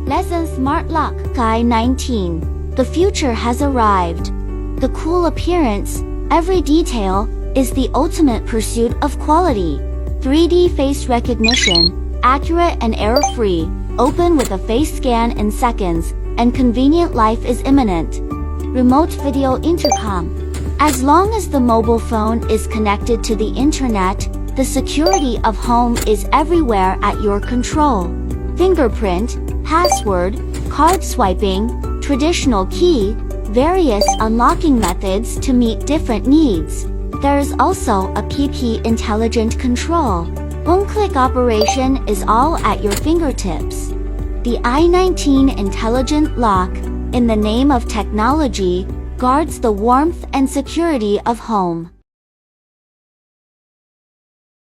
LEZN Smart Lock i19. The future has arrived. The cool appearance, every detail, is the ultimate pursuit of quality. 3D face recognition, accurate and error-free, open with a face scan in seconds, and convenient life is imminent. Remote video intercom. As long as the mobile phone is connected to the internet, the security of home is everywhere at your control. Fingerprint, password, card swiping, traditional key, various unlocking methods to meet different needs. There is also a PP intelligent control. One-click operation is all at your fingertips. The i19 intelligent lock, in the name of technology, guards the warmth and security of home.